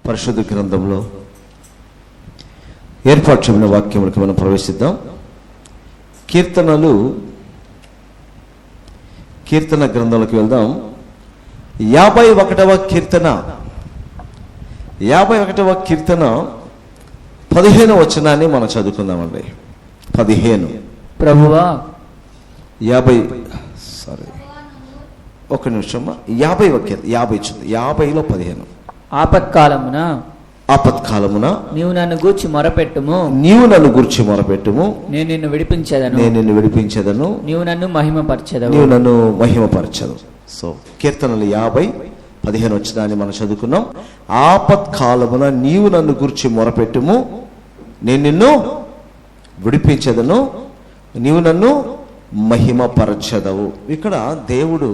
పరిశుద్ధ గ్రంథంలో ఏర్పాటు చేయబడిన వాక్యములకు మనం ప్రవేశిద్దాం. కీర్తన గ్రంథంలోకి వెళ్దాం. 51వ కీర్తన 15వ వచనాన్ని మనం చదువుకుందామండి. 15 ప్రభువా 50వ కీర్తన 50లో 15 ఆపత్కాలమున నీవు నన్ను గూర్చి మొరపెట్టుము, నేను నిన్ను విడిపించెదను, నీవు నన్ను మహిమపరచెదవు. సో కీర్తనలు 50:15 వచనాన్ని మనం చదువుకున్నాం. ఆపత్కాలమున నీవు నన్ను గూర్చి మొరపెట్టుము, నేను నిన్ను విడిపించెదను, నీవు నన్ను మహిమపరచెదవు. ఇక్కడ దేవుడు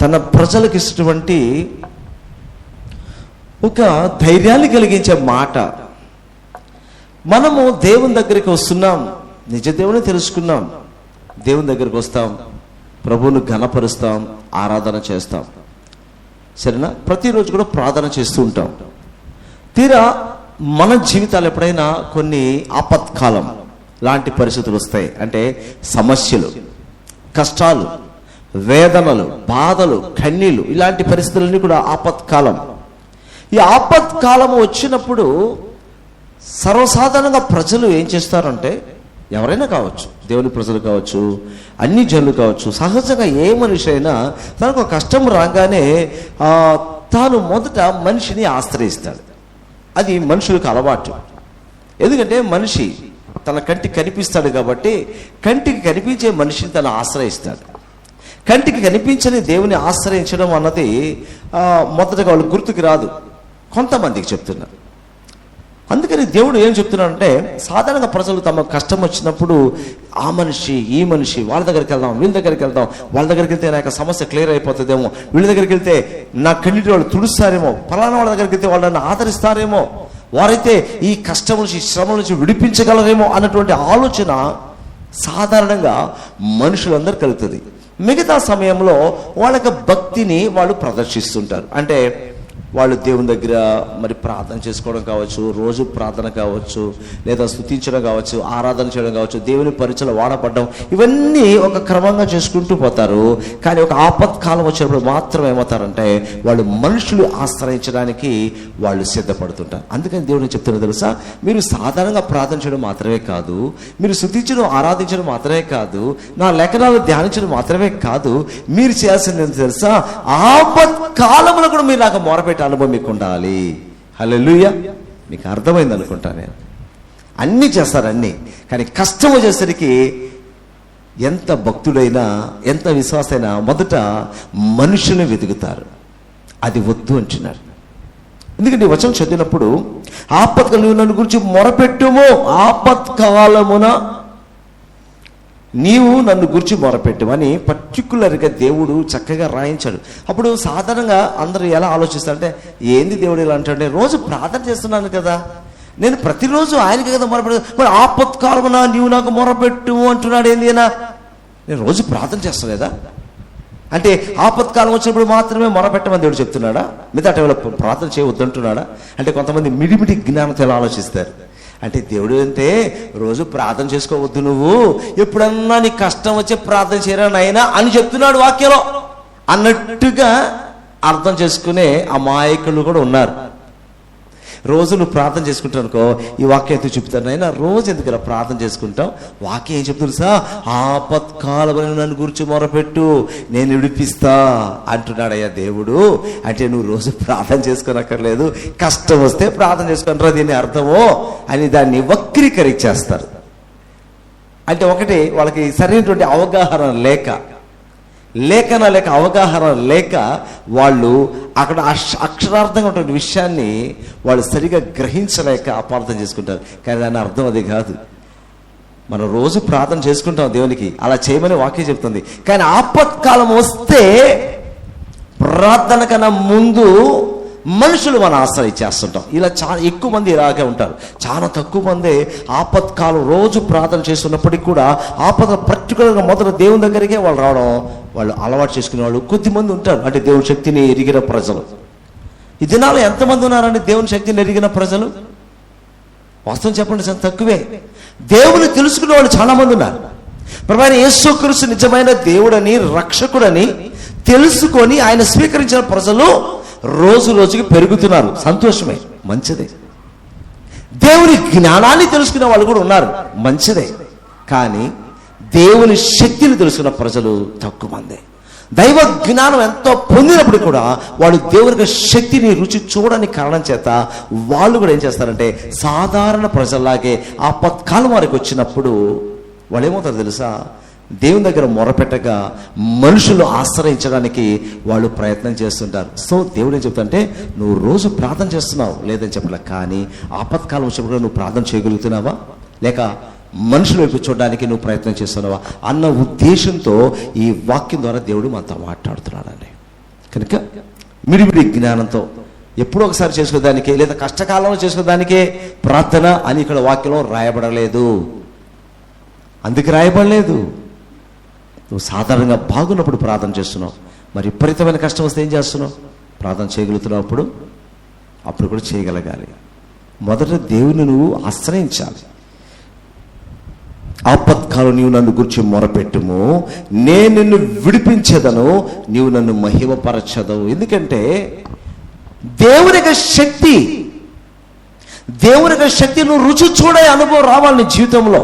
తన ప్రజలకు ఇచ్చినటువంటి ఒక ధైర్యాన్ని కలిగించే మాట. మనము దేవుని దగ్గరికి వస్తున్నాం, నిజ దేవుని తెలుసుకున్నాం, దేవుని దగ్గరికి వస్తాం, ప్రభువును ఘనపరుస్తాం, ఆరాధన చేస్తాం, సరేనా? ప్రతిరోజు కూడా ప్రార్థన చేస్తూ ఉంటాం. తీరా మన జీవితాలు ఎప్పుడైనా కొన్ని ఆపత్కాలం లాంటి పరిస్థితులు వస్తాయి, అంటే సమస్యలు, కష్టాలు, వేదనలు, బాధలు, కన్నీళ్ళు, ఇలాంటి పరిస్థితులన్నీ కూడా ఆపత్కాలం. ఈ ఆపత్కాలం వచ్చినప్పుడు సర్వసాధారణంగా ప్రజలు ఏం చేస్తారంటే, ఎవరైనా కావచ్చు, దేవుని ప్రజలు కావచ్చు, అన్ని జనులు కావచ్చు, సహజంగా ఏ మనిషి అయినా తనకు కష్టం రాగానే తాను మొదట మనిషిని ఆశ్రయిస్తాడు. అది మనుషులకు అలవాటు. ఎందుకంటే మనిషి తన కంటికి కనిపిస్తాడు కాబట్టి కంటికి కనిపించే మనిషిని తను ఆశ్రయిస్తాడు. కంటికి కనిపించని దేవుని ఆశ్రయించడం అన్నది మొదటగా వాళ్ళు గుర్తుకు రాదు, కొంతమందికి చెప్తున్నారు. అందుకని దేవుడు ఏం చెప్తున్నాడంటే, సాధారణంగా ప్రజలు తమ కష్టం వచ్చినప్పుడు ఆ మనిషి, ఈ మనిషి, వాళ్ళ దగ్గరికి వెళ్దాం, వీళ్ళ దగ్గరికి వెళ్దాం, వాళ్ళ దగ్గరికి వెళ్తే నా యొక్క సమస్య క్లియర్ అయిపోతుందేమో, వీళ్ళ దగ్గరికి వెళ్తే నా కన్నీటి వాళ్ళు తుడుస్తారేమో, ఫలానా వాళ్ళ దగ్గరికి వెళ్తే వాళ్ళు నన్ను ఆదరిస్తారేమో, వారైతే ఈ కష్టం నుంచి, శ్రమ నుంచి విడిపించగలరేమో అన్నటువంటి ఆలోచన సాధారణంగా మనుషులందరూ కలుగుతుంది. మిగతా సమయంలో వాళ్ళ భక్తిని వాళ్ళు ప్రదర్శిస్తుంటారు. అంటే వాళ్ళు దేవుని దగ్గర మరి ప్రార్థన చేసుకోవడం కావచ్చు, రోజు ప్రార్థన కావచ్చు, లేదా స్తుతించడం కావచ్చు, ఆరాధన చేయడం కావచ్చు, దేవుని పరిచయం వాడపడడం, ఇవన్నీ ఒక క్రమంగా చేసుకుంటూ పోతారు. కానీ ఒక ఆపత్కాలం వచ్చినప్పుడు మాత్రం ఏమవుతారంటే, వాళ్ళు మనుషులు ఆశ్రయించడానికి వాళ్ళు సిద్ధపడుతుంటారు. అందుకని దేవుడిని చెప్తున్నా తెలుసా, మీరు సాధారణంగా ప్రార్థన చేయడం మాత్రమే కాదు, మీరు స్తుతించడం, ఆరాధించడం మాత్రమే కాదు, నా లేఖనాలు ధ్యానించడం మాత్రమే కాదు, మీరు చేయాల్సింది ఏంటి తెలుసా, ఆపత్కాలంలో కూడా మీరు నాకు మొరపెట్టి అనుభవం మీకు ఉండాలి. హల్లెలూయా. మీకు అర్థమైంది అనుకుంటా. నేను అన్నీ చేస్తారు, అన్నీ. కానీ కష్టం వచ్చేసరికి ఎంత భక్తుడైనా, ఎంత విశ్వాసైనా మొదట మనుషుని వెతుకుతారు. అది వద్దు అంటున్నారు. ఎందుకంటే ఈ వచనం చదివినప్పుడు ఆపత్కాలం నువ్వు నన్ను గురించి మొరపెట్టుము, ఆపత్కాలమున నీవు నన్ను గురించి మొరపెట్టుమని పర్టికులర్గా దేవుడు చక్కగా రాయించాడు. అప్పుడు సాధారణంగా అందరూ ఎలా ఆలోచిస్తారంటే, ఏంది దేవుడు ఇలా అంటాడే, రోజు ప్రార్థన చేస్తున్నాను కదా, నేను ప్రతిరోజు ఆయనకి కదా మొరపెట్టు, మరి ఆపత్కాలమున నీవు నాకు మొరపెట్టు అంటున్నాడు. ఏంది అయినా నేను రోజు ప్రార్థన చేస్తలేదా? అంటే ఆపత్కాలం వచ్చినప్పుడు మాత్రమే మొరపెట్టమని దేవుడు చెప్తున్నాడా? మిగతా టైంలో ప్రార్థన చేయవద్దంటున్నాడా? అంటే కొంతమంది మిడిమిడి జ్ఞానంతో ఎలా ఆలోచిస్తారు అంటే, దేవుడు అంటే రోజు ప్రార్థన చేసుకోవద్దు, నువ్వు ఎప్పుడన్నా నీ కష్టం వచ్చే ప్రార్థన చేయరా నాయనా అని చెప్తున్నాడు వాక్యంలో అన్నట్టుగా అర్థం చేసుకునే అమాయకులు కూడా ఉన్నారు. రోజు నువ్వు ప్రార్థన చేసుకుంటావు అనుకో, ఈ వాక్యం ఎందుకు చెప్తాను నాయనా, రోజు ఎందుకు ఇలా ప్రార్థన చేసుకుంటావు, వాక్యం ఏం చెప్తుంది సార్, ఆపత్కాలమున నన్ను గురించి మొరపెట్టు, నేను విడిపిస్తా అంటున్నాడయ్యా దేవుడు. అంటే నువ్వు రోజు ప్రార్థన చేసుకోనక్కర్లేదు, కష్టం వస్తే ప్రార్థన చేసుకుంటారా దీని అర్థమో అని దాన్ని వక్రీకరించేస్తారు. అంటే ఒకటి, వాళ్ళకి సరైనటువంటి అవగాహన లేక అవగాహన లేక వాళ్ళు అక్కడ అక్షరార్థంగా ఉన్న విషయాన్ని వాళ్ళు సరిగా గ్రహించలేక అపార్థం చేసుకుంటారు. కానీ దాని అర్థం అది కాదు. మనం రోజు ప్రార్థన చేసుకుంటాం దేవునికి, అలా చేయమని వాక్యం చెప్తుంది. కానీ ఆపత్కాలం వస్తే ప్రార్థన కన్నా ముందు మనుషులు మనం ఆశ్రయించేస్తుంటాం. ఇలా చాలా ఎక్కువ మంది ఇలాగే ఉంటారు. చాలా తక్కువ మంది ఆపత్కాలం రోజు ప్రార్థన చేస్తున్నప్పటికీ కూడా ఆపద పర్టికులర్గా మొదట దేవుని దగ్గరికే వాళ్ళు రావడం వాళ్ళు అలవాటు చేసుకునే వాళ్ళు కొద్దిమంది ఉంటారు. అంటే దేవుని శక్తిని ఎరిగిన ప్రజలు. ఈ దినాల్లో ఎంతమంది ఉన్నారండి దేవుని శక్తిని ఎరిగిన ప్రజలు? వాస్తవం చెప్పండి, చాలా తక్కువే. దేవుని తెలుసుకునే వాళ్ళు చాలా మంది ఉన్నారు. ప్రభువైన యేసుక్రీస్తు నిజమైన దేవుడని, రక్షకుడని తెలుసుకొని ఆయన స్వీకరించిన ప్రజలు రోజు రోజుకి పెరుగుతున్నారు. సంతోషమే, మంచిదే. దేవుని జ్ఞానాన్ని తెలుసుకునే వాళ్ళు కూడా ఉన్నారు, మంచిదే. కానీ దేవుని శక్తిని తెలుసుకున్న ప్రజలు తక్కువ మందే. దైవ జ్ఞానం ఎంతో పొందినప్పుడు కూడా వాళ్ళు దేవుని శక్తిని రుచి చూడని కారణం చేత వాళ్ళు కూడా ఏం చేస్తారంటే సాధారణ ప్రజల్లాగే ఆపత్కాలం వారికి వచ్చినప్పుడు వాళ్ళు ఏమవుతారు తెలుసా? దేవుని దగ్గర మొరపెట్టగా మనుషులు ఆశ్రయించడానికి వాళ్ళు ప్రయత్నం చేస్తుంటారు. సో దేవుడు ఏం చెప్తాడంటే, నువ్వు రోజు ప్రార్థన చేస్తున్నావు లేదని చెప్పలే, కానీ ఆపత్కాలం వచ్చినప్పుడు నువ్వు ప్రార్థన చేయగలుగుతున్నావా, లేక మనుషుల వైపు చూడడానికి నువ్వు ప్రయత్నం చేస్తున్నావా అన్న ఉద్దేశంతో ఈ వాక్యం ద్వారా దేవుడు మనతో మాట్లాడుతున్నాడండి. కనుక మిడిమిడి జ్ఞానంతో ఎప్పుడో ఒకసారి చేసుకోదానికే, లేదా కష్టకాలంలో చేసుకోదానికే ప్రార్థన అని ఇక్కడ వాక్యంలో రాయబడలేదు. అందుకు రాయబడలేదు. నువ్వు సాధారణంగా బాగున్నప్పుడు ప్రార్థన చేస్తున్నావు, మరి విపరీతమైన కష్టం వస్తే ఏం చేస్తున్నావు? ప్రార్థన చేయగలుగుతున్నావు. అప్పుడు కూడా చేయగలగాలి. మొదట దేవుని నువ్వు ఆశ్రయించాలి. ఆపత్కాలం నీవు నన్ను గురించి మొరపెట్టుము, నేను నిన్ను విడిపించేదను, నీవు నన్ను మహిమపరచదవు. ఎందుకంటే దేవుని యొక్క శక్తి నువ్వు రుచి చూడే అనుభవం రావాలి నీ జీవితంలో.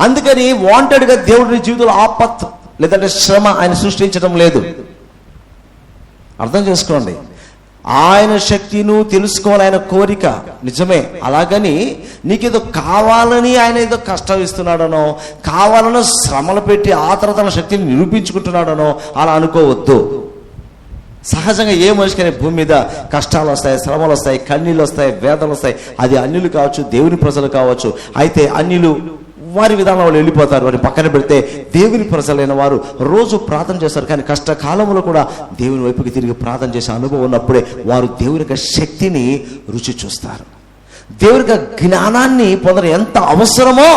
అందుకని వాంటెడ్గా దేవుడి జీవితంలో ఆపత్ లేదంటే శ్రమ ఆయన సృష్టించడం లేదు. అర్థం చేసుకోండి. ఆయన శక్తిను తెలుసుకోవాలి, ఆయన కోరిక నిజమే. అలాగని నీకేదో కావాలని ఆయన ఏదో కష్టం ఇస్తున్నాడనో, కావాలనో శ్రమలు పెట్టి ఆ తర్వాత తన శక్తిని నిరూపించుకుంటున్నాడనో అలా అనుకోవద్దు. సహజంగా ఏ మనిషికైనా భూమి మీద కష్టాలు వస్తాయి, శ్రమలు వస్తాయి, కన్నీళ్ళు వస్తాయి, వేదనలు వస్తాయి. అది అన్యులు కావచ్చు, దేవుని ప్రజలు కావచ్చు. అయితే అన్యులు వారి విధానం వాళ్ళు వెళ్ళిపోతారు, వారిని పక్కన పెడితే దేవుని ప్రజలైన వారు రోజు ప్రార్థన చేస్తారు. కానీ కష్టకాలంలో కూడా దేవుని వైపుకి తిరిగి ప్రార్థన చేసే అనుభవం ఉన్నప్పుడే వారు దేవుని యొక్క శక్తిని రుచి చూస్తారు. దేవుని యొక్క జ్ఞానాన్ని పొందడం ఎంత అవసరమో,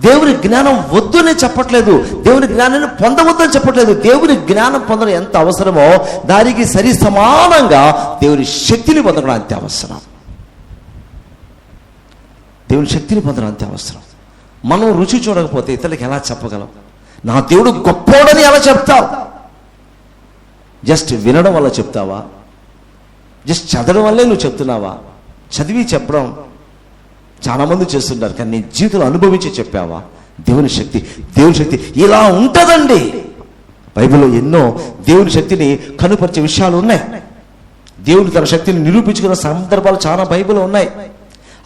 దేవుని జ్ఞానం వద్దునే చెప్పట్లేదు, దేవుని జ్ఞానాన్ని పొందవద్దని చెప్పట్లేదు. దేవుని జ్ఞానం పొందడం ఎంత అవసరమో దానికి సరి సమానంగా దేవుని శక్తిని పొందడం అంతే అవసరం. దేవుని శక్తిని పొందడం అంతే అవసరం. మనం రుచి చూడకపోతే ఇతరులకు ఎలా చెప్పగలం? నా దేవుడు గొప్పోడని ఎలా చెప్తావు? జస్ట్ వినడం వల్ల చెప్తావా? జస్ట్ చదవడం వల్లే నువ్వు చెప్తున్నావా? చదివి చెప్పడం చాలామంది చేస్తుంటారు, కానీ నీ జీవితంలో అనుభవించి చెప్పావా? దేవుని శక్తి ఇలా ఉంటుందండి. బైబిల్లో ఎన్నో దేవుని శక్తిని కనుపరిచే విషయాలు ఉన్నాయి. దేవుడు తన శక్తిని నిరూపించుకున్న సందర్భాలు చాలా బైబిల్లో ఉన్నాయి.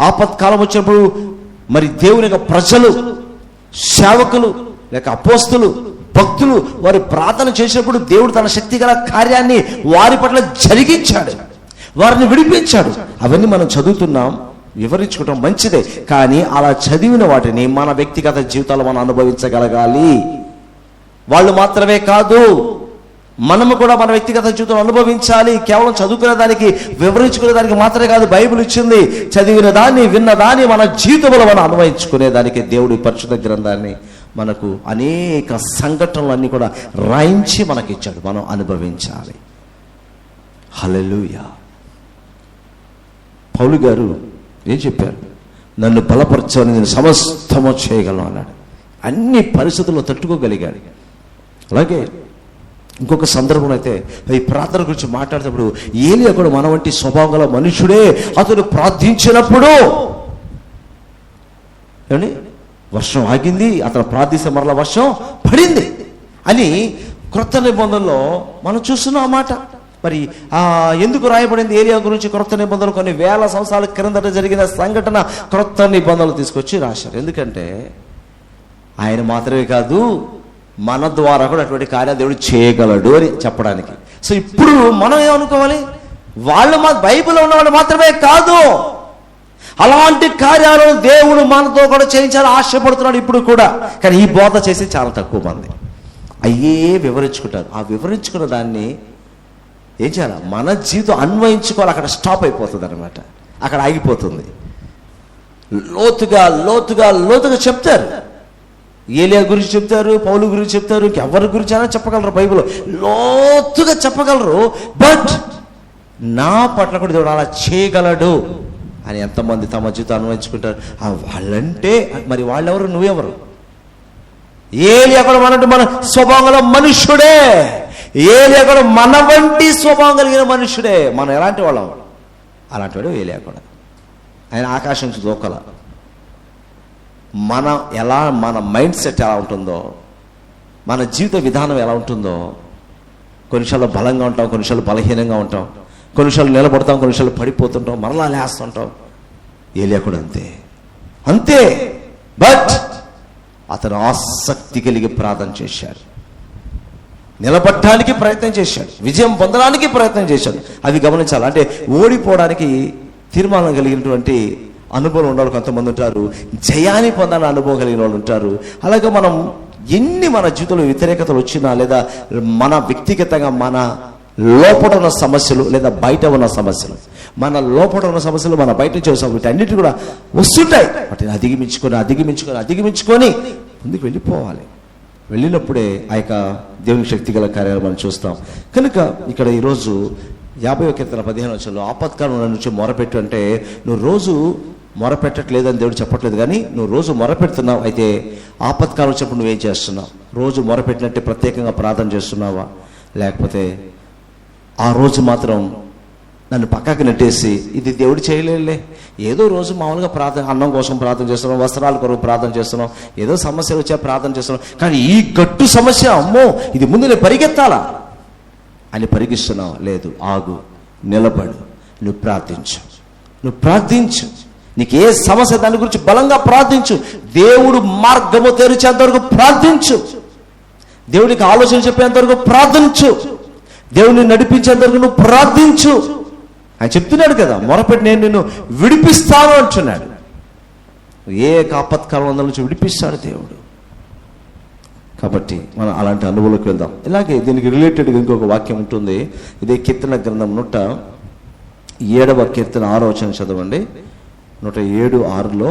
ఆపత్కాలం వచ్చినప్పుడు మరి దేవుని యొక్క ప్రజలు, సేవకులు లేక అపోస్తులు, భక్తులు వారి ప్రార్థన చేసినప్పుడు దేవుడు తన శక్తి గల కార్యాన్ని వారి పట్ల జరిగించాడు, వారిని విడిపించాడు. అవన్నీ మనం చదువుతున్నాం, వివరించుకోవటం మంచిదే. కానీ అలా చదివిన వాటిని మన వ్యక్తిగత జీవితాల్లో మనం అనుభవించగలగాలి. వాళ్ళు మాత్రమే కాదు, మనము కూడా మన వ్యక్తిగత జీవితం అనుభవించాలి. కేవలం చదువుకునే దానికి, వివరించుకునే దానికి మాత్రమే కాదు బైబిల్ ఇచ్చింది. చదివిన దాన్ని, విన్న దాన్ని మన జీవితంలో మనం అనుభవించుకునే దానికి దేవుడి పరిశుద్ధ గ్రంథాన్ని మనకు అనేక సంఘటనలన్నీ కూడా రాయించి మనకిచ్చాడు, మనం అనుభవించాలి. హల్లెలూయా. పౌలు గారు ఏం చెప్పారు? నన్ను బలపరచని నేను సమస్తము చేయగలను అన్నాడు. అన్ని పరిస్థితుల్లో తట్టుకోగలిగాడు. అలాగే ఇంకొక సందర్భం అయితే ఈ ప్రార్థన గురించి మాట్లాడేటప్పుడు ఏలియా కూడా మన వంటి స్వభావం గల మనుషుడే. అతను ప్రార్థించినప్పుడు ఏమండి వర్షం ఆగింది, అతను ప్రార్థిస్తే మరలా వర్షం పడింది అని క్రొత్త నిబంధనలో మనం చూస్తున్నాం ఆ మాట. మరి ఎందుకు రాయబడింది ఏలియా గురించి క్రొత్త నిబంధనలు? కొన్ని వేల సంవత్సరాల క్రిందట జరిగిన సంఘటన క్రొత్త నిబంధనలు తీసుకొచ్చి రాశారు. ఎందుకంటే ఆయన మాత్రమే కాదు, మన ద్వారా కూడా అటువంటి కార్యాలు దేవుడు చేయగలడు అని చెప్పడానికి. సో ఇప్పుడు మనం ఏమనుకోవాలి? వాళ్ళు బైబిల్లో ఉన్నవాళ్ళు మాత్రమే కాదు, అలాంటి కార్యాలను దేవుడు మనతో కూడా చేయించాలని ఆశపడుతున్నాడు ఇప్పుడు కూడా. కానీ ఈ బోధ చేసి చాలా తక్కువ మంది అయ్యే వివరించుకుంటారు. ఆ వివరించుకున్న దాన్ని ఏం చేయాలి? మన జీవితం అన్వయించుకోవాలి. అక్కడ స్టాప్ అయిపోతుంది అనమాట, అక్కడ ఆగిపోతుంది. లోతుగా లోతుగా లోతుగా చెప్తారు. ఏలియా గురించి చెప్తారు, పౌలు గురించి చెప్తారు, ఇంకెవరి గురించి అయినా చెప్పగలరు. బైబిల్లో లోతుగా చెప్పగలరు. బట్ నా పట్ల కూడా దేవుడు అలా చేయగలడు అని ఎంతమంది తమ జీవితం అనుభవించుకుంటారు. వాళ్ళంటే మరి వాళ్ళెవరు, నువ్వెవరు? ఏలియా కూడా మన స్వభావంలో మనుష్యుడే. ఏలియా కూడా మన వంటి స్వభావం కలిగిన మనుష్యుడే. మనం ఎలాంటి వాళ్ళం? అలాంటి వాడు ఏలియా కూడా. ఆయన ఆకాశం నుంచి దూకల. మన మైండ్ సెట్ ఎలా ఉంటుందో, మన జీవిత విధానం ఎలా ఉంటుందో, కొన్నిసార్లు బలంగా ఉంటాం, కొన్నిసార్లు బలహీనంగా ఉంటాం, కొన్నిసార్లు నిలబడతాం, కొన్నిసార్లు పడిపోతుంటాం, మరలా లేస్తుంటాం. ఏలియా కూడా అంతే. బట్ అతను ఆసక్తి కలిగి ప్రార్థన చేశాడు, నిలబడడానికి ప్రయత్నం చేశాడు, విజయం పొందడానికి ప్రయత్నం చేశాడు. అది గమనించాలి. అంటే ఓడిపోవడానికి తీర్మానం కలిగినటువంటి అనుభవం ఉన్న వాళ్ళు కొంతమంది ఉంటారు, జయాన్ని పొందాలని అనుభవం కలిగిన వాళ్ళు ఉంటారు. అలాగే మనం ఎన్ని మన జీవితంలో వ్యతిరేకతలు వచ్చినా, లేదా మన వ్యక్తిగతంగా మన లోపల ఉన్న సమస్యలు, లేదా బయట ఉన్న సమస్యలు, మన లోపల ఉన్న సమస్యలు మన బయట నుంచి సమస్యలు అన్నిటి కూడా వస్తుంటాయి. వాటిని అధిగమించుకొని ముందుకు వెళ్ళిపోవాలి. వెళ్ళినప్పుడే ఆ యొక్క దేవుని శక్తి గల కార్యాలు మనం చూస్తాం. కనుక ఇక్కడ ఈరోజు 50వ కీర్తన 15వ వచనంలో ఆపత్కాలం నుంచి మొరపెట్టు అంటే, నువ్వు రోజు మొరపెట్టట్లేదని దేవుడు చెప్పట్లేదు, కానీ నువ్వు రోజు మొరపెడుతున్నావు. అయితే ఆపత్కాలం వచ్చినప్పుడు నువ్వేం చేస్తున్నావు? రోజు మొరపెట్టినట్టే ప్రత్యేకంగా ప్రార్థన చేస్తున్నావా? లేకపోతే ఆ రోజు మాత్రం నన్ను పక్కకి నెట్టేసి ఇది దేవుడు చేయలేదులే, ఏదో రోజు మామూలుగా ప్రార్థన, అన్నం కోసం ప్రార్థన చేస్తున్నాం, వస్త్రాల కొరకు ప్రార్థన చేస్తున్నాం, ఏదో సమస్యలు వచ్చా ప్రార్థన చేస్తున్నాం, కానీ ఈ గట్టు సమస్య, అమ్మో ఇది ముందు నేను పరిగెత్తాలా అని పరిగిస్తున్నావు? లేదు, ఆగు, నిలబడు, నువ్వు ప్రార్థించు. నీకు ఏ సమస్య దాని గురించి బలంగా ప్రార్థించు. దేవుడు మార్గము తెరిచేంత వరకు ప్రార్థించు. దేవుడికి ఆలోచన చెప్పేంత వరకు ప్రార్థించు. దేవుడిని నడిపించేంత వరకు నువ్వు ప్రార్థించు. ఆయన చెప్తున్నాడు కదా, మొరపెట్టి నేను నిన్ను విడిపిస్తాను అంటున్నాడు. ఏ ఆపత్కాలం నుంచి విడిపిస్తాడు దేవుడు. కాబట్టి మనం అలాంటి అనుభవంలోకి వెళ్దాం. ఇలాగే దీనికి రిలేటెడ్గా ఇంకొక వాక్యం ఉంటుంది. ఇదే కీర్తన గ్రంథం 107వ కీర్తన 6వ వచనం చదవండి. 107:6లో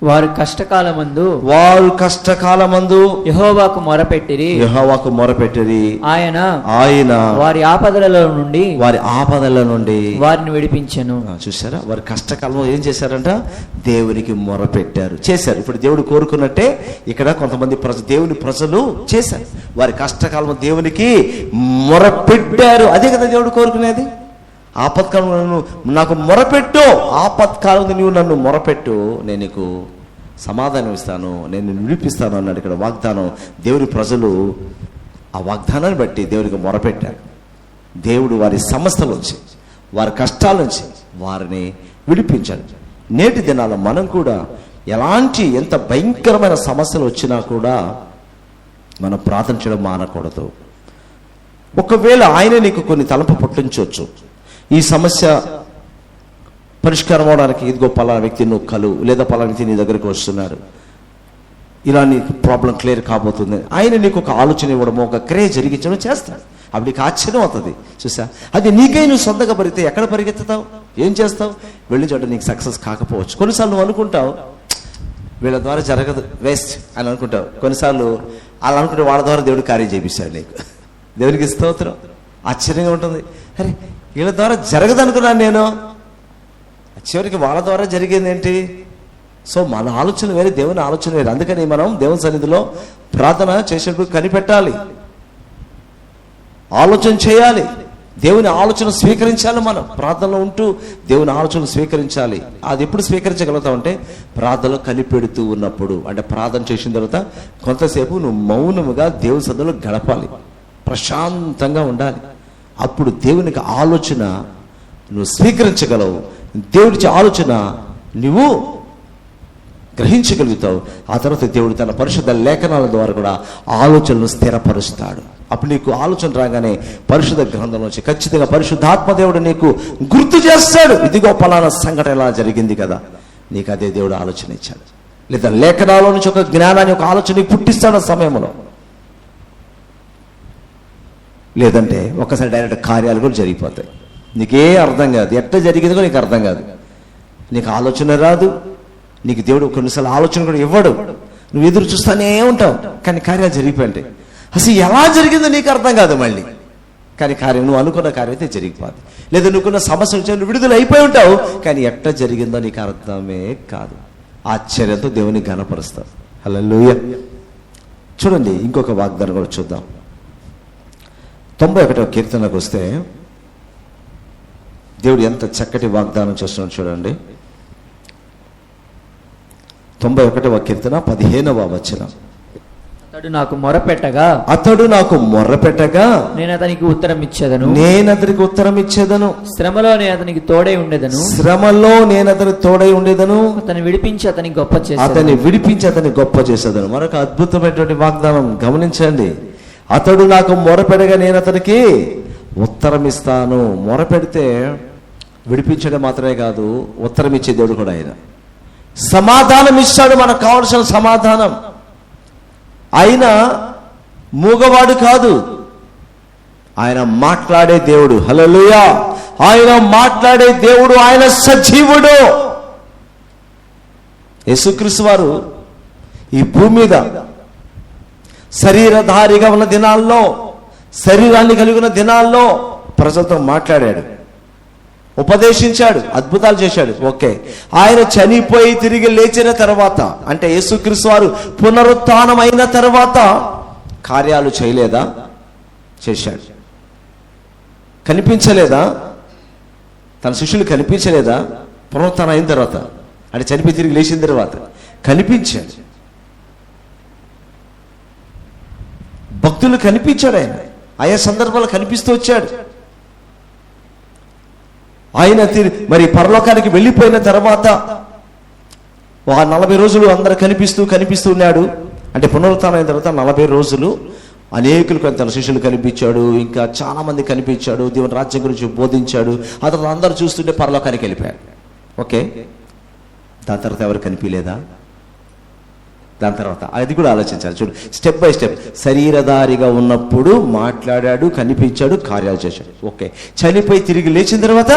వారు కష్టకాలమందు యెహోవాకు మొరపెట్టిరి, ఆయన వారి ఆపదల నుండి వారిని విడిపించెను. చూసారా, వారి కష్టకాలంలో ఏం చేశారంట? దేవునికి మొరపెట్టారు, చేశారు. ఇప్పుడు దేవుడు కోరుకున్నట్టే ఇక్కడ కొంతమంది దేవుని ప్రజలు చేశారు. వారి కష్టకాలం దేవునికి మొరపెట్టారు. అదే కదా దేవుడు కోరుకునేది. ఆపత్కాలంలో నాకు మొరపెట్టు, ఆపత్కాలం నువ్వు నన్ను మొరపెట్టు, నేను నీకు సమాధానం ఇస్తాను, నేను విడిపిస్తాను అన్నాడు ఇక్కడ వాగ్దానం. దేవుని ప్రజలు ఆ వాగ్దానాన్ని బట్టి దేవునికి మొరపెట్టారు. దేవుడు వారి సమస్యల నుంచి, వారి కష్టాల నుంచి వారిని విడిపించాడు. నేటి దినాల్లో మనం కూడా ఎంత భయంకరమైన సమస్యలు వచ్చినా కూడా మనం ప్రార్థన చేయడం మానకూడదు. ఒకవేళ ఆయన నీకు కొన్ని తలంపు పుట్టించవచ్చు. ఈ సమస్య పరిష్కారం అవడానికి ఇదిగో పలానా వ్యక్తి నువ్వు కలువు, లేదా పలానా వ్యక్తి నీ దగ్గరికి వస్తున్నాడు, ఇలా నీ ప్రాబ్లం క్లియర్ కాబోతుంది. ఆయన నీకు ఒక ఆలోచన ఇవ్వడము, ఒక క్రియ జరిగించడం చేస్తాడు. అప్పుడు నీకు ఆశ్చర్యం అవుతుంది. చూసా, అది నీకై నువ్వు సొంతగా పరిగెత్తే ఎక్కడ పరిగెత్తుతావు, ఏం చేస్తావు? వెళ్ళి చోట నీకు సక్సెస్ కాకపోవచ్చు. కొన్నిసార్లు నువ్వు అనుకుంటావు వీళ్ళ ద్వారా జరగదు, వేస్ట్ అని అనుకుంటావు. కొన్నిసార్లు అలా అనుకుంటే వాళ్ళ ద్వారా దేవుడు కార్యం చేపిస్తాడు నీకు. దేవునికి స్తోత్రం. ఆశ్చర్యంగా ఉంటుంది. అరే వీళ్ళ ద్వారా జరగదు అనుకున్నాను నేను, చివరికి వాళ్ళ ద్వారా జరిగేది ఏంటి? సో మన ఆలోచన వేరే, దేవుని ఆలోచన వేరే. అందుకని మనం దేవుని సన్నిధిలో ప్రార్థన చేసేటప్పుడు కనిపెట్టాలి, ఆలోచన చేయాలి, దేవుని ఆలోచన స్వీకరించాలి. మనం ప్రార్థనలో ఉంటూ దేవుని ఆలోచన స్వీకరించాలి. అది ఎప్పుడు స్వీకరించగలుగుతావు అంటే ప్రార్థనలో కనిపెడుతూ ఉన్నప్పుడు. అంటే ప్రార్థన చేసిన తర్వాత కొంతసేపు నువ్వు మౌనముగా దేవుని సన్నిధిలో గడపాలి, ప్రశాంతంగా ఉండాలి. అప్పుడు దేవునికి ఆలోచన నువ్వు స్వీకరించగలవు, దేవుడిచ్చే ఆలోచన నువ్వు గ్రహించగలుగుతావు. ఆ తర్వాత దేవుడు తన పరిశుద్ధ లేఖనాల ద్వారా కూడా ఆలోచనను స్థిరపరుస్తాడు. అప్పుడు నీకు ఆలోచన రాగానే పరిశుద్ధ గ్రంథం నుంచి ఖచ్చితంగా పరిశుద్ధాత్మ దేవుడు నీకు గుర్తు చేస్తాడు. ఇదిగో పలానా సంఘటన ఎలా జరిగింది కదా, నీకు అదే దేవుడు ఆలోచన ఇచ్చాడు. లేదా లేఖనాల నుంచి ఒక జ్ఞానాన్ని, ఒక ఆలోచన పుట్టిస్తాడు ఆ సమయంలో. లేదంటే ఒకసారి డైరెక్ట్ కార్యాలు కూడా జరిగిపోతాయి. నీకే అర్థం కాదు, ఎట్లా జరిగింది కూడా నీకు అర్థం కాదు, నీకు ఆలోచన రాదు. నీకు దేవుడు కొన్నిసార్లు ఆలోచన కూడా ఇవ్వడు, నువ్వు ఎదురు చూస్తానే ఉంటావు, కానీ కార్యాలు జరిగిపోయి అసలు ఎలా జరిగిందో నీకు అర్థం కాదు. మళ్ళీ కానీ కార్యం నువ్వు అనుకున్న కార్యం అయితే జరిగిపోదు. లేదా నువ్వుకున్న సమస్య నుంచి విడుదల అయిపోయి ఉంటావు, కానీ ఎట్లా జరిగిందో నీకు అర్థమే కాదు. ఆశ్చర్యంతో దేవుని ఘనపరుస్తావు. హల్లెలూయా. చూడండి, ఇంకొక వాగ్దానం కూడా చూద్దాం. 91వ కీర్తనకు వస్తే దేవుడు ఎంత చక్కటి వాగ్దానం చేస్తున్నాడు చూడండి. 91వ కీర్తన 15వ వచనం. అతడు నాకు మొరపెట్టగా నేను అతనికి ఉత్తరం ఇచ్చేదను. శ్రమలో నేను అతనికి తోడై ఉండేదను. అతన్ని విడిపించి అతని గొప్ప చేసేదను. మరొక అద్భుతమైనటువంటి వాగ్దానం గమనించండి. అతడు నాకు మొరపెట్టగా నేను అతనికి ఉత్తరం ఇస్తాను. మొరపెడితే విడిపించడం మాత్రమే కాదు, ఉత్తరం ఇచ్చే దేవుడు కూడా ఆయన. సమాధానం ఇస్తాడు, మనకు కావలసిన సమాధానం. ఆయన మూగవాడు కాదు, ఆయన మాట్లాడే దేవుడు. హల్లెలూయా. ఆయన మాట్లాడే దేవుడు, ఆయన సజీవుడు. యేసుక్రీస్తు వారు ఈ భూమి మీద శరీరధారిగా ఉన్న దినాల్లో, శరీరాన్ని కలిగిన దినాల్లో ప్రజలతో మాట్లాడాడు, ఉపదేశించాడు, అద్భుతాలు చేశాడు. ఓకే, ఆయన చనిపోయి తిరిగి లేచిన తర్వాత, అంటే యేసుక్రీస్తు వారు పునరుత్థానం అయిన తర్వాత కార్యాలు చేయలేదా? చేశాడు. కనిపించలేదా? తన శిష్యులు కనిపించలేదా? పునరుత్థానం అయిన తర్వాత, అంటే చనిపోయి తిరిగి లేచిన తర్వాత కనిపించాడు. భక్తులు కనిపించాడు. ఆయన ఆయా సందర్భాలు కనిపిస్తూ వచ్చాడు. ఆయన మరి పరలోకానికి వెళ్ళిపోయిన తర్వాత 40 రోజులు అందరూ కనిపిస్తూ ఉన్నాడు. అంటే పునరుత్థానం అయిన తర్వాత 40 రోజులు అనేకులు తన శిష్యులు కనిపించాడు, ఇంకా చాలా మంది కనిపించాడు, దేవుని రాజ్యం గురించి బోధించాడు. ఆ తర్వాత అందరూ చూస్తుంటే పరలోకానికి వెళ్ళిపోయాడు. ఓకే, దాని తర్వాత ఎవరు కనిపించలేదా? దాని తర్వాత అది కూడా ఆలోచించాలి. చూడు, స్టెప్ బై స్టెప్. శరీరధారిగా ఉన్నప్పుడు మాట్లాడాడు, కనిపించాడు, కార్యాలు చేశాడు. ఓకే, చనిపోయి తిరిగి లేచిన తర్వాత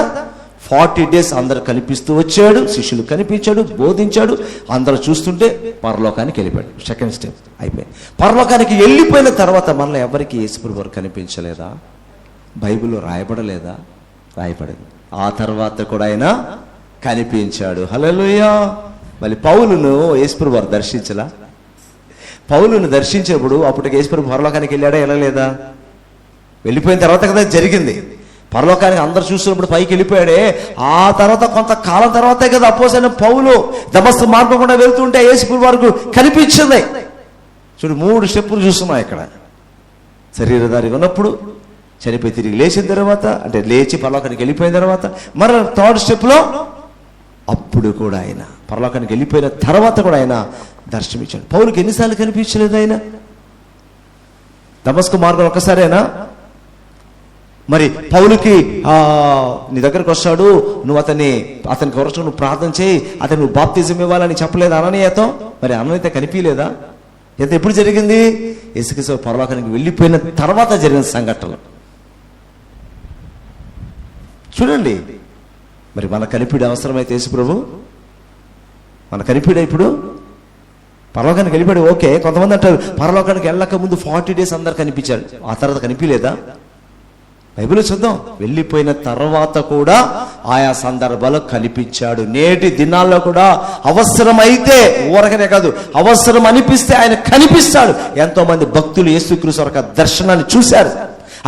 40 days అందరు కనిపిస్తూ వచ్చాడు, శిష్యులు కనిపించాడు, బోధించాడు, అందరూ చూస్తుంటే పరలోకానికి వెళ్ళిపోయాడు. సెకండ్ స్టెప్ అయిపోయింది. పరలోకానికి వెళ్ళిపోయిన తర్వాత మనలో ఎవరికి యేసుప్రభువు వారు కనిపించలేదా? బైబిల్లో రాయబడలేదా? రాయబడింది. ఆ తర్వాత కూడా ఆయన కనిపించాడు. హల్లెలూయా. మళ్ళీ పౌలును యేసుప్రభువు వారు దర్శించలా? పౌలును దర్శించినప్పుడు అప్పటికి యేసుప్రభువు పరలోకానికి వెళ్ళాడా? వెళ్ళలేదా? వెళ్ళిపోయిన తర్వాత కదా జరిగింది. పరలోకానికి అందరు చూసినప్పుడు పైకి వెళ్ళిపోయాడే. ఆ తర్వాత కొంతకాలం తర్వాతే కదా అపోస్తలుడైన పౌలు దమస్కు మార్గం గుండా వెళ్తుంటే యేసుప్రభువు వారికి కనిపించింది. చూడు, 3 స్టెప్పులు చూస్తున్నాం ఇక్కడ. శరీరధారిగా ఉన్నప్పుడు, చనిపోయి తిరిగి లేచిన తర్వాత, అంటే లేచి పరలోకానికి వెళ్ళిపోయిన తర్వాత, మరి 3rd స్టెప్లో అప్పుడు కూడా ఆయన పరలోకానికి వెళ్ళిపోయిన తర్వాత కూడా ఆయన దర్శనమిచ్చాడు. పౌలుకి ఎన్నిసార్లు కనిపించలేదు ఆయన? దమస్కు మార్గం ఒక్కసారేనా? మరి పౌలుకి నీ దగ్గరకు వస్తాడు, నువ్వు అతనికి కొరకు నువ్వు ప్రార్థన చేయి, అతను నువ్వు బాప్తిజం ఇవ్వాలని చెప్పలేదు అననీయతో? మరి అననీయత కనిపించలేదా? ఎంత ఎప్పుడు జరిగింది? యేసుక్రీస్తు పరలోకానికి వెళ్ళిపోయిన తర్వాత జరిగిన సంఘటనలు చూడండి. మరి మన కనిపిడి అవసరమైతే యేసుప్రభు మన కనిపిడ ఇప్పుడు పరలోకానికి వెళ్ళిపోయాడు. ఓకే, కొంతమంది అంటారు పరలోకానికి వెళ్ళక ముందు 40 days అందరు కనిపించారు, ఆ తర్వాత కనిపించలేదా? బైబిల్ చూద్దాం. వెళ్ళిపోయిన తర్వాత కూడా ఆయా సందర్భాల్లో కనిపించాడు. నేటి దినాల్లో కూడా అవసరమైతే, ఊరకనే కాదు, అవసరం అనిపిస్తే ఆయన కనిపిస్తాడు. ఎంతో మంది భక్తులు యేసుక్రీస్తు యొక్క దర్శనాన్ని చూశారు,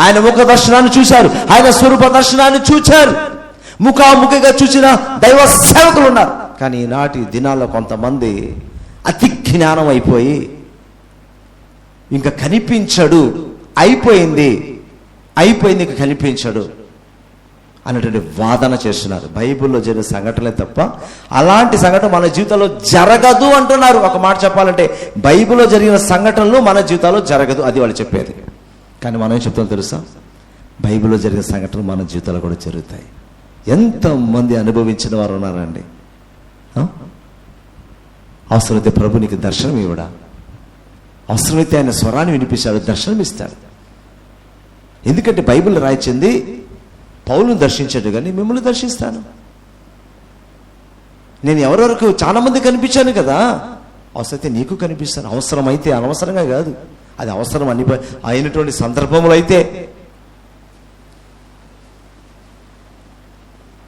ఆయన ముఖ దర్శనాన్ని చూశారు, ఆయన స్వరూప దర్శనాన్ని చూశారు, ముఖాముఖిగా చూసిన దైవ సేవకులు ఉన్నారు. కానీ ఈనాటి దినాల్లో కొంతమంది అతి జ్ఞానం అయిపోయి ఇంకా కనిపించడు, అయిపోయింది ఇక కనిపించడు అనేటువంటి వాదన చేస్తున్నారు. బైబిల్లో జరిగిన సంఘటనలే తప్ప అలాంటి సంఘటన మన జీవితంలో జరగదు అంటున్నారు. ఒక మాట చెప్పాలంటే బైబిల్లో జరిగిన సంఘటనలు మన జీవితాల్లో జరగదు, అది వాళ్ళు చెప్పేది. కానీ మనం ఏం చెప్తాం తెలుసా? బైబిల్లో జరిగిన సంఘటనలు మన జీవితాల్లో కూడా జరుగుతాయి. ఎంతమంది అనుభవించిన వారు ఉన్నారండి. అవసరమైతే ప్రభు నీకు దర్శనం ఇవ్వడా? అవసరమైతే ఆయన స్వరాన్ని వినిపిస్తాడు, దర్శనం ఇస్తాడు. ఎందుకంటే బైబిల్ రాయించింది పౌలును దర్శించాడు కానీ మిమ్మల్ని దర్శిస్తాను. నేను ఎవరెవరకు చాలా మంది కనిపించాను కదా, అవసరమైతే నీకు కనిపిస్తాను. అవసరమైతే, అనవసరంగా కాదు. అది అవసరం అయినటువంటి సందర్భములు అయితే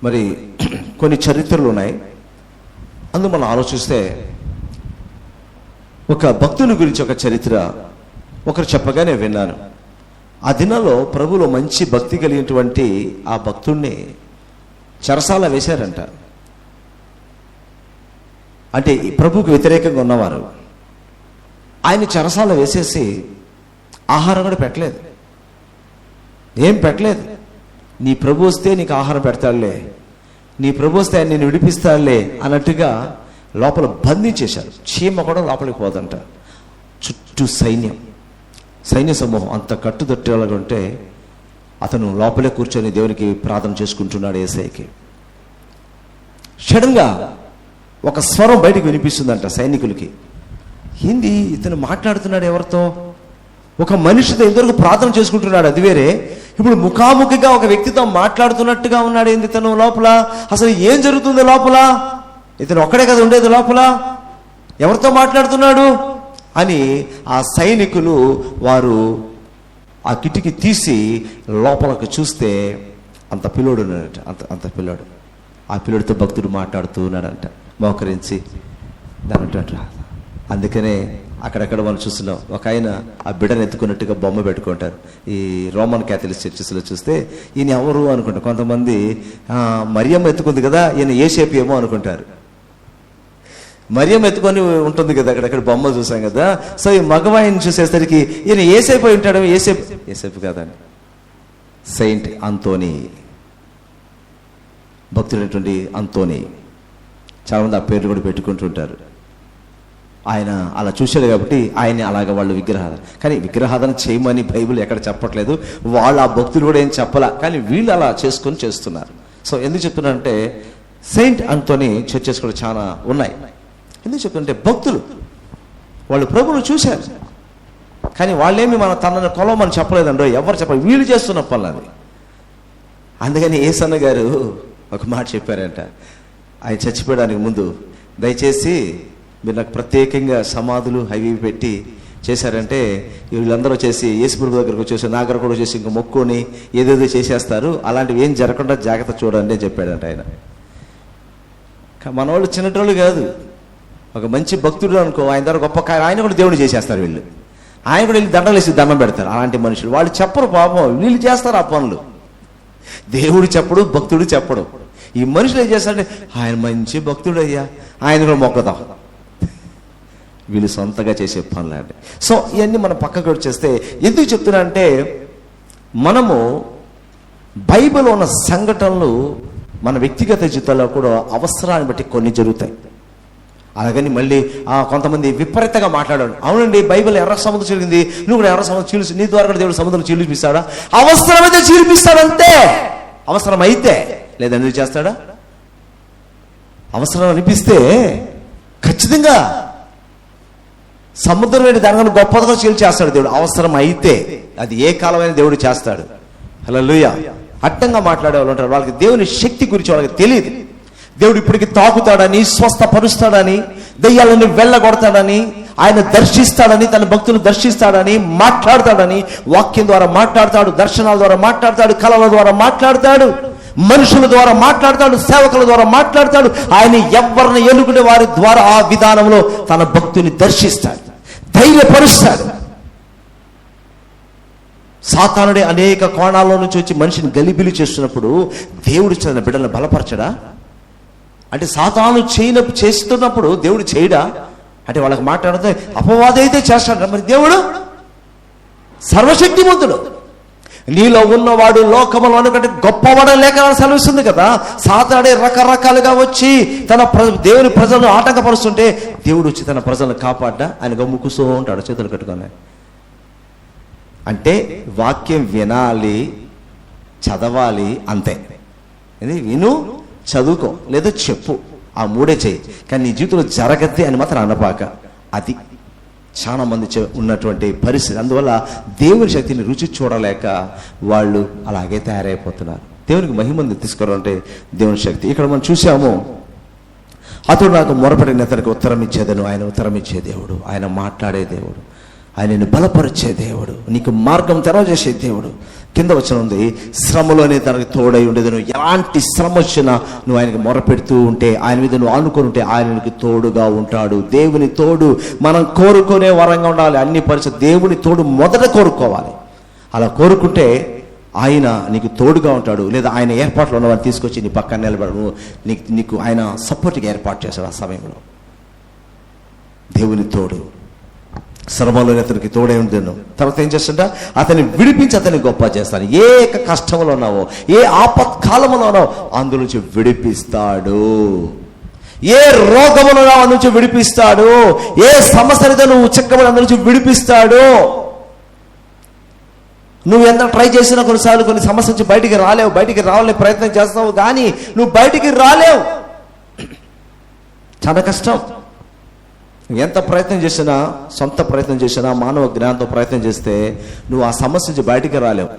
మరి కొన్ని చరిత్రలు ఉన్నాయి. అందులో మనం ఆలోచిస్తే ఒక భక్తుని గురించి ఒక చరిత్ర ఒకరు చెప్పగానే విన్నాను. ఆ దినాల్లో ప్రభులో మంచి భక్తి కలిగినటువంటి ఆ భక్తుడిని చెరసాల వేశారంట. అంటే ప్రభువుకు వ్యతిరేకంగా ఉన్నవారు ఆయన చెరసాల వేసేసి ఆహారం కూడా పెట్టలేదు, ఏం పెట్టలేదు. నీ ప్రభు వస్తే నీకు ఆహారం పెడతాడులే, నీ ప్రభు వస్తే ఆయన నేను విడిపిస్తాడులే అన్నట్టుగా లోపల బంధించేశారు. చీమ కూడా లోపలికి పోదంట. చుట్టూ సైన్య సమూహం అంత కట్టుదట్టేలాగా ఉంటే అతను లోపలే కూర్చొని దేవునికి ప్రార్థన చేసుకుంటున్నాడు యేసయ్యకి. సడన్గా ఒక స్వరం బయటకు వినిపిస్తుందంట సైనికులకి. ఏంది ఇతను మాట్లాడుతున్నాడు ఎవరితో? ఒక మనిషితో ఇంతవరకు ప్రార్థన చేసుకుంటున్నాడు, అది వేరే. ఇప్పుడు ముఖాముఖిగా ఒక వ్యక్తితో మాట్లాడుతున్నట్టుగా ఉన్నాడు. ఏంది ఇతను లోపల? అసలు ఏం జరుగుతుంది లోపల? ఇతను ఒక్కడే కదా ఉండేది లోపల, ఎవరితో మాట్లాడుతున్నాడు అని ఆ సైనికులు వారు ఆ కిటికీ తీసి లోపలికి చూస్తే అంత పిల్లోడు ఉన్నాడట. అంత పిల్లోడు. ఆ పిల్లోడితో భక్తుడు మాట్లాడుతూ ఉన్నాడంట మోకరించి దాని. అందుకనే అక్కడక్కడ మనం చూస్తున్నాం, ఒక ఆయన ఆ బిడ్డను ఎత్తుకున్నట్టుగా బొమ్మ పెట్టుకుంటారు. ఈ రోమన్ క్యాథలిక్ చర్చెస్లో చూస్తే ఈయన ఎవరు అనుకుంటారు. కొంతమంది మరియమ్మ ఎత్తుకుంది కదా, ఈయన ఏసేపు ఏమో అనుకుంటారు. మరియమ్మ ఎత్తుకొని ఉంటుంది కదా, అక్కడక్కడ బొమ్మ చూసాం కదా. సో ఈ మగవాయిని చూసేసరికి ఈయన ఏసేపు అయి ఉంటాడు. ఏసేపు కాదండి, సెయింట్ అంతోని, భక్తుడైనటువంటి అంతోని. చాలామంది ఆ పేర్లు కూడా పెట్టుకుంటుంటారు. ఆయన అలా చూశాడు కాబట్టి ఆయన అలాగ వాళ్ళు విగ్రహాధన. కానీ విగ్రహాధన చేయమని బైబిల్ ఎక్కడ చెప్పట్లేదు. వాళ్ళు ఆ భక్తులు కూడా ఏం చెప్పలా, కానీ వీళ్ళు అలా చేసుకొని చేస్తున్నారు. సో ఎందుకు చెప్తున్నారంటే సెయింట్ అంతోని చర్చెస్ కూడా చాలా ఉన్నాయి. ఎందుకు చెప్తుంటే భక్తులు వాళ్ళు ప్రభువును చూశారు, కానీ వాళ్ళేమి తనని కొలవమని చెప్పలేదండో, ఎవరు చెప్పాలి, వీళ్ళు చేస్తున్న పనులు అది. అందుకని యేసన్న గారు ఒక మాట చెప్పారంట. ఆయన చచ్చిపోయడానికి ముందు, దయచేసి మీరు నాకు ప్రత్యేకంగా సమాధులు అవి పెట్టి చేశారంటే వీళ్ళందరూ చేసి యేసుప్రభు దగ్గరకు వచ్చేసి నా దగ్గర కూడా వచ్చేసి ఇంకా మొక్కుని ఏదేదో చేసేస్తారు, అలాంటివి ఏం జరగకుండా జాగ్రత్త చూడండి అని చెప్పాడంట ఆయన. మన వాళ్ళు చిన్నటోళ్ళు కాదు, ఒక మంచి భక్తుడు అనుకో, ఆయన దగ్గర గొప్ప ఆయన కూడా దేవుడు చేసేస్తారు. వీళ్ళు ఆయన కూడా వెళ్ళి దండలు వేసి దండం పెడతారు. అలాంటి మనుషులు వాళ్ళు చెప్పరు పాపం, వీళ్ళు చేస్తారు ఆ పనులు. దేవుడు చెప్పడు, భక్తుడు చెప్పడు. ఈ మనుషులు ఏం చేస్తారంటే ఆయన మంచి భక్తుడు అయ్యా, ఆయన కూడా మొక్కదాం. వీళ్ళు సొంతగా చేసే పనులు అంటే. సో ఇవన్నీ మనం పక్కకు వచ్చేస్తే ఎందుకు చెప్తున్నా అంటే, మనము బైబిల్ ఉన్న సంఘటనలు మన వ్యక్తిగత జీవితంలో కూడా అవసరాన్ని బట్టి కొన్ని జరుగుతాయి. అలాగని మళ్ళీ కొంతమంది విపరీతంగా మాట్లాడాడు. అవునండి, బైబిల్ ఎర్ర సముద్రం చీలింది, నువ్వు కూడా ఎర్ర సముద్రం చీల్చి, నీ ద్వారా కూడా దేవుడు సముద్రం చీలిపిస్తాడా? అవసరమైతే చీలిపిస్తాడంతే. అవసరం అయితే, లేదా ఎందుకు చేస్తాడా? అవసరం అనిపిస్తే ఖచ్చితంగా సముద్రం ఏంటి దానికన్నా గొప్పగా చీల్చేస్తాడు దేవుడు. అవసరం అయితే, అది ఏ కాలమైనా దేవుడు చేస్తాడు. హల్లెలూయా. అడ్డంగా మాట్లాడే వాళ్ళు ఉంటారు, వాళ్ళకి దేవుని శక్తి గురించి వాళ్ళకి తెలియదు. దేవుడు ఇప్పటికి తాకుతాడని, స్వస్థపరుస్తాడని, దెయ్యాలని వెళ్ళగొడతాడని, ఆయన దర్శిస్తాడని, తన భక్తులను దర్శిస్తాడని, మాట్లాడతాడని, వాక్యం ద్వారా మాట్లాడతాడు, దర్శనాల ద్వారా మాట్లాడతాడు, కళల ద్వారా మాట్లాడతాడు, మనుషుల ద్వారా మాట్లాడతాడు, సేవకుల ద్వారా మాట్లాడతాడు. ఆయన ఎవరిని ఎన్నుకునే వారి ద్వారా ఆ విధానంలో తన భక్తుని దర్శిస్తాడు, ధైర్యపరుస్తాడు. సాతానుడే అనేక కోణాల్లో నుంచి వచ్చి మనిషిని గలిబిలి చేస్తున్నప్పుడు దేవుడు తన బిడ్డలను బలపరచడా? అంటే సాతాను చేస్తున్నప్పుడు దేవుడు చేయడా? అంటే వాళ్ళకి మాట్లాడితే అపవాదైతే చేస్తాడు. మరి దేవుడు సర్వశక్తిమంతుడు. నీలో ఉన్నవాడు లోకములో అనుకంటే గొప్పవాడు లేఖనాలు సెలవిస్తుంది కదా. సాతాడే రకరకాలుగా వచ్చి తన దేవుని ప్రజలను ఆటంకపరుస్తుంటే దేవుడు వచ్చి తన ప్రజలను కాపాడ్డా? ఆయన గమ్ము కూర్చో ఉంటాడు చేతులు కట్టుకొని. అంటే వాక్యం వినాలి, చదవాలి, అంతే. విను, చదువుకో, లేదా చెప్పు, ఆ మూడే చేయి. కానీ నీ జీవితంలో జరగద్ది అని మాత్రం అనపాక. అది చాలా మంది ఉన్నటువంటి పరిస్థితి. అందువల్ల దేవుని శక్తిని రుచి చూడలేక వాళ్ళు అలాగే తయారైపోతున్నారు. దేవునికి మహిమను తీసుకురావాలంటే దేవుని శక్తి. ఇక్కడ మనం చూసాము, అతడు నాకు మొరపడిన అతనికి ఉత్తరం ఇచ్చేదను. ఆయన ఉత్తరం ఇచ్చే దేవుడు, ఆయన మాట్లాడే దేవుడు, ఆయనను బలపరిచే దేవుడు, నీకు మార్గం తెరవజేసే దేవుడు, కింద వచ్చిన ఉంది, శ్రమలోనే తనకు తోడై ఉండేది. నువ్వు ఎలాంటి శ్రమ వచ్చినా నువ్వు ఆయనకి మొరపెడుతూ ఉంటే, ఆయన మీద నువ్వు ఆనుకొని ఉంటే ఆయనకి తోడుగా ఉంటాడు. దేవుని తోడు మనం కోరుకునే వరంగా ఉండాలి. అన్ని పరిస్థితులు దేవుని తోడు మొదట కోరుకోవాలి. అలా కోరుకుంటే ఆయన నీకు తోడుగా ఉంటాడు. లేదా ఆయన ఏర్పాట్లు ఉన్నవాడిని తీసుకొచ్చి నీ పక్కన నిలబడు, నీకు ఆయన సపోర్ట్గా ఏర్పాటు చేశాడు. ఆ సమయంలో దేవుని తోడు శ్రమలో అతనికి తోడై ఉండేను. తర్వాత ఏం చేస్తుంటా, అతన్ని విడిపించి అతన్ని గొప్ప చేస్తాను. ఏ కష్టంలో ఉన్నావో, ఏ ఆపత్కాలంలో ఉన్నావో అందు నుంచి విడిపిస్తాడు. ఏ రోగములో ఉన్నావో అందు నుంచి విడిపిస్తాడు. ఏ సమస్యలతో నువ్వు చిక్కబడి అందు నుంచి విడిపిస్తాడు. నువ్వు ఎంత ట్రై చేసినా కొన్నిసార్లు కొన్ని సమస్య నుంచి బయటికి రావాలని ప్రయత్నం చేస్తావు, కానీ నువ్వు బయటికి రాలేవు. చాలా కష్టం. ఎంత ప్రయత్నం చేసినా, సొంత ప్రయత్నం చేసినా, మానవ జ్ఞానంతో ప్రయత్నం చేస్తే నువ్వు ఆ సమస్య నుంచి బయటికి రాలేవు.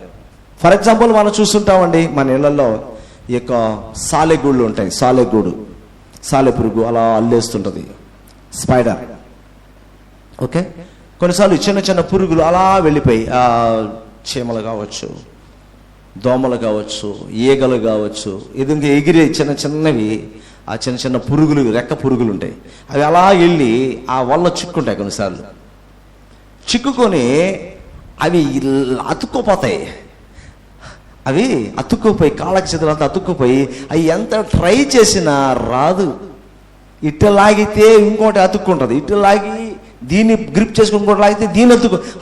ఫర్ ఎగ్జాంపుల్ మనం చూస్తుంటామండి, మన ఇళ్లలో ఈ యొక్క సాలెగూళ్ళు ఉంటాయి. సాలెపురుగు అలా అల్లేస్తుంటుంది, స్పైడర్. ఓకే, కొన్నిసార్లు చిన్న చిన్న పురుగులు అలా వెళ్ళిపోయి, చీమలు కావచ్చు, దోమలు కావచ్చు, ఈగలు కావచ్చు, ఇది ఎగిరే చిన్న చిన్నవి, ఆ చిన్న చిన్న పురుగులు, రెక్క పురుగులు ఉంటాయి. అవి అలా వెళ్ళి ఆ వల్ల చిక్కుంటాయి. కొన్నిసార్లు చిక్కుకొని అవి అతుక్కుపోతాయి. అవి అతుక్కుపోయి కాళ్ళకి చేతులంతా అతుక్కుపోయి అవి ఎంత ట్రై చేసినా రాదు. ఇట్ట లాగితే ఇంకోటి అతుక్కుంటుంది, ఇట్ట లాగి దీన్ని గ్రిప్ చేసుకుని ఇంకోటి లాగితే దీన్ని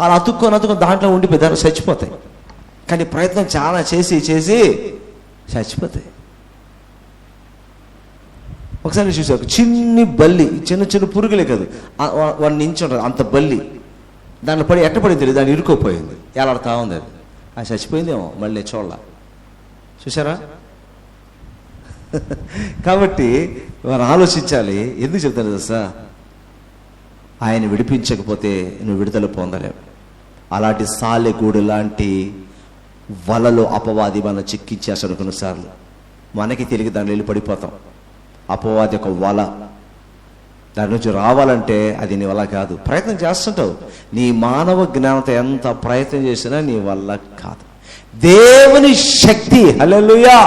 అలా అతుక్కొని దాంట్లో ఉండిపోయి దాంట్లో చచ్చిపోతాయి. కానీ ప్రయత్నం చాలా చేసి చచ్చిపోతాయి. ఒకసారి చూసావు, చిన్ని బల్లి, చిన్న చిన్న పురుగులే కాదు, 1 ఇంచ్ ఉంటుంది అంత బల్లి, దాంట్లో పడి ఎట్టపడింది తెలియదు, దాన్ని ఇరుక్కుపోయింది, ఎలాడుతూ ఉంది. అది చచ్చిపోయిందేమో, మళ్ళీ చూసారా? కాబట్టి మనం ఆలోచించాలి. ఎందుకు చెప్తాను తెలుసా, ఆయన విడిపించకపోతే నువ్వు విడుదల పొందలేవు. అలాంటి సాలెగూడు లాంటి వలలో అపవాది మనం చిక్కించేస్తాడు. కొన్నిసార్లు మనకి తెలియక దాన్ని వెళ్ళి పడిపోతాం. అపవాది ఒక వల, దాని నుంచి రావాలంటే అది నీ వల్ల కాదు. ప్రయత్నం చేస్తుంటావు, నీ మానవ జ్ఞానంతో ఎంత ప్రయత్నం చేసినా నీ వల్ల కాదు. దేవుని శక్తి, హల్లెలూయా,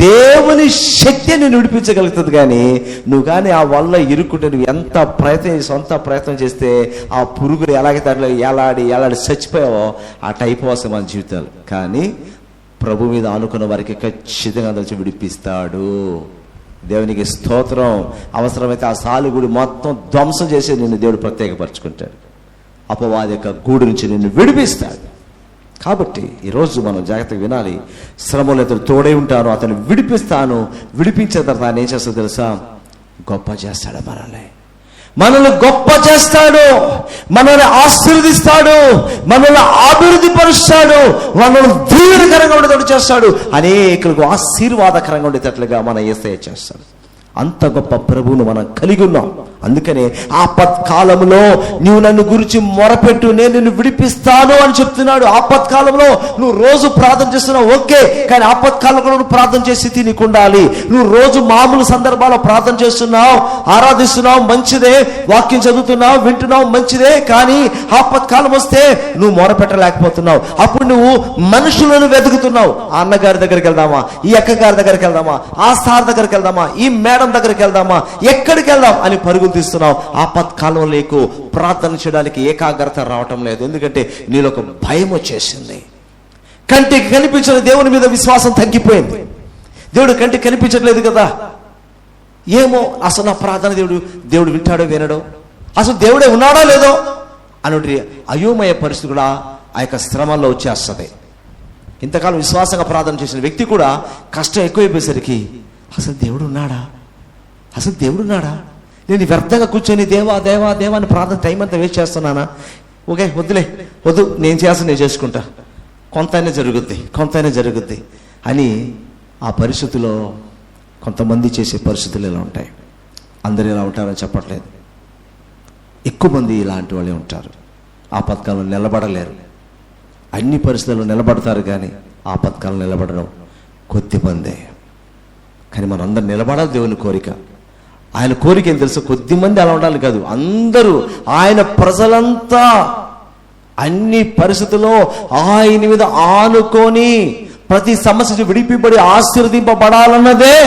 దేవుని శక్తి నిన్ను విడిపించగలుగుతుంది. కానీ నువ్వు కానీ ఆ వల్ల ఇరుక్కుంటే నువ్వు ఎంత సొంత ప్రయత్నం చేస్తే ఆ పురుగులు ఎలాగైతే అట్లా ఏలాడి చచ్చిపోయావో ఆ టైప్ వస్తాయి మన జీవితాలు. కానీ ప్రభు మీద ఆనుకున్న వారికి ఖచ్చితంగా నుంచి విడిపిస్తాడు. దేవునికి స్తోత్రం. అవసరమైతే ఆ సాలెగూడు మొత్తం ధ్వంసం చేసి నిన్ను దేవుడు ప్రత్యేకపరచుకుంటాడు. అపవాది యొక్క గూడు నుంచి నిన్ను విడిపిస్తాడు. కాబట్టి ఈరోజు మనం జాగ్రత్తగా వినాలి. శ్రమలు అతను తోడై ఉంటాను, అతను విడిపిస్తాను. విడిపించిన తర్వాత ఆయన ఏం చేస్తాడో తెలుసా, గొప్ప చేస్తాడు. మనల్ని గొప్ప చేస్తాడు, మనల్ని ఆశీర్వదిస్తాడు, మనల్ని అభివృద్ధి పరుస్తాడు, మనల్ని దీవెనకరంగా ఉండేటట్టు చేస్తాడు, అనేకులకు ఆశీర్వాదకరంగా ఉండేటట్లుగా మన యేసయ్య చేస్తాడు. అంత గొప్ప ప్రభువును మనం కలిగి ఉన్నాం. అందుకనే ఆపత్కాలంలో నీవు నన్ను గురించి మొరపెట్టు, నేను నిన్ను విడిపిస్తాను అని చెప్తున్నాడు. ఆపత్కాలంలో నువ్వు రోజు ప్రార్థన చేస్తున్నావు, ఓకే, కానీ ఆపత్కాలంలో నువ్వు ప్రార్థన చేసే స్థితి నీకు ఉండాలి. నువ్వు రోజు మామూలు సందర్భాల్లో ప్రార్థన చేస్తున్నావు, ఆరాధిస్తున్నావు, మంచిదే, వాక్యం చదువుతున్నావు, వింటున్నావు, మంచిదే, కానీ ఆపత్కాలం వస్తే నువ్వు మొరపెట్టలేకపోతున్నావు. అప్పుడు నువ్వు మనుషులను వెతుకుతున్నావు. ఆ అన్నగారి దగ్గరికి వెళ్దామా, ఈ అక్కగారి దగ్గరికి వెళ్దామా, ఆ సార్ దగ్గరికి వెళ్దామా, ఈ మేడం దగ్గరికి వెళ్దామా, ఎక్కడికి వెళ్దాం అని పరుగులు తీస్తున్నావు. ఆపత్కాలంలో నీకు ప్రార్థన చేయడానికి ఏకాగ్రత రావటం లేదు. ఎందుకంటే నీలో ఒక భయం వచ్చేసింది. కంటికి కనిపించిన దేవుని మీద విశ్వాసం తగ్గిపోయింది. దేవుడు కంటికి కనిపించట్లేదు కదా, ఏమో అసలు నా ప్రార్థన దేవుడు వింటాడో వినడో, అసలు దేవుడే ఉన్నాడో లేదో అని అయోమయ పరిస్థితి కూడా ఆ యొక్క శ్రమల్లో వచ్చేస్తుంది. ఇంతకాలం విశ్వాసంగా ప్రార్థన చేసిన వ్యక్తి కూడా కష్టం ఎక్కువైపోయేసరికి అసలు దేవుడు ఉన్నాడా, నేను వ్యర్థంగా కూర్చొని దేవా దేవా దేవా అని ప్రార్థన టైం అంతా వేస్ట్ చేస్తున్నానా, ఓకే వద్దు, నేను చేసుకుంటా, కొంతైనా జరుగుద్ది అని ఆ పరిస్థితిలో కొంతమంది చేసే పరిస్థితులు ఇలా ఉంటాయి. అందరూ ఇలా ఉంటారని చెప్పట్లేదు, ఎక్కువ మంది ఇలాంటి వాళ్ళే ఉంటారు. ఆపత్కాలంలో నిలబడలేరు. అన్ని పరిస్థితుల్లో నిలబడతారు, కానీ ఆపత్కాలం నిలబడడం కొద్దిమందే. కానీ మనం అందరూ నిలబడాలి. దేవుని కోరిక, ఆయన కోరిక ఏం తెలుసు, కొద్దిమంది అలా ఉండాలి కాదు, అందరూ, ఆయన ప్రజలంతా అన్ని పరిస్థితుల్లో ఆయన మీద ఆనుకొని ప్రతి సమస్య విడిపిబడి ఆశీర్వదింపబడాలన్నదే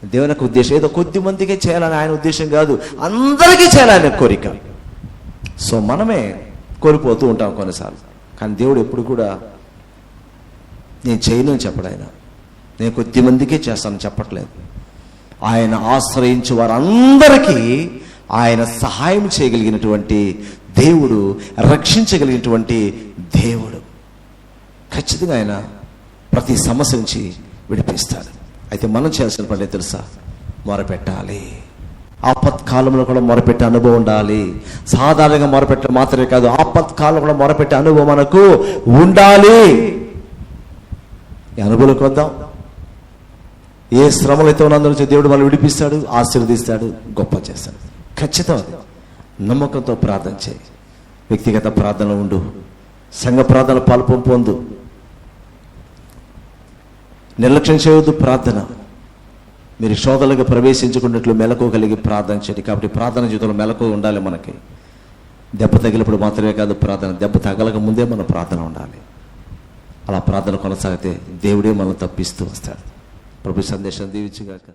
దేవుని యొక్క ఉద్దేశం. ఏదో కొద్ది మందికే చేయాలని ఆయన ఉద్దేశం కాదు, అందరికీ చేయాలని కోరిక. సో మనమే కోల్పోతూ ఉంటాం కొన్నిసార్లు. కానీ దేవుడు ఎప్పుడు కూడా నేను చేయను అని చెప్పడు. ఆయన నేను కొద్ది మందికే చేస్తానని చెప్పట్లేదు. ఆయన ఆశ్రయించే వారందరికీ ఆయన సహాయం చేయగలిగినటువంటి దేవుడు, రక్షించగలిగినటువంటి దేవుడు. ఖచ్చితంగా ఆయన ప్రతి సమస్య నుంచి విడిపిస్తాడు. అయితే మనం చేయాల్సిన పని తెలుసా? మొరపెట్టాలి. ఆపత్కాలంలో కూడా మొరపెట్టే అనుభవం ఉండాలి. సాధారణంగా మొరపెట్టడం మాత్రమే కాదు, ఆపత్కాలంలో కూడా మొరపెట్టే అనుభవం మనకు ఉండాలి. ఈ అనుభవంలోకి వద్దాం. ఏ శ్రమలు అయితే ఉన్నందు నుంచి దేవుడు మనం విడిపిస్తాడు, ఆశీర్వదిస్తాడు, గొప్ప చేస్తాడు. ఖచ్చితం. నమ్మకంతో ప్రార్థన చేయి. వ్యక్తిగత ప్రార్థన ఉండు, సంఘ ప్రార్థన పాల్పొందు, నిర్లక్ష్యం చేయవద్దు. ప్రార్థన మీరు శోధనలకు ప్రవేశించుకున్నట్లు మెలకు కలిగి ప్రార్థన చేయండి. కాబట్టి ప్రార్థన జీవితంలో మెలకు ఉండాలి. మనకి దెబ్బ తగిలినప్పుడు మాత్రమే కాదు ప్రార్థన, దెబ్బ తగలక ముందే మన ప్రార్థన ఉండాలి. అలా ప్రార్థన కొనసాగితే దేవుడే మనల్ని తప్పిస్తూ వస్తాడు. ప్రభు సందేశం దీవించుగాక.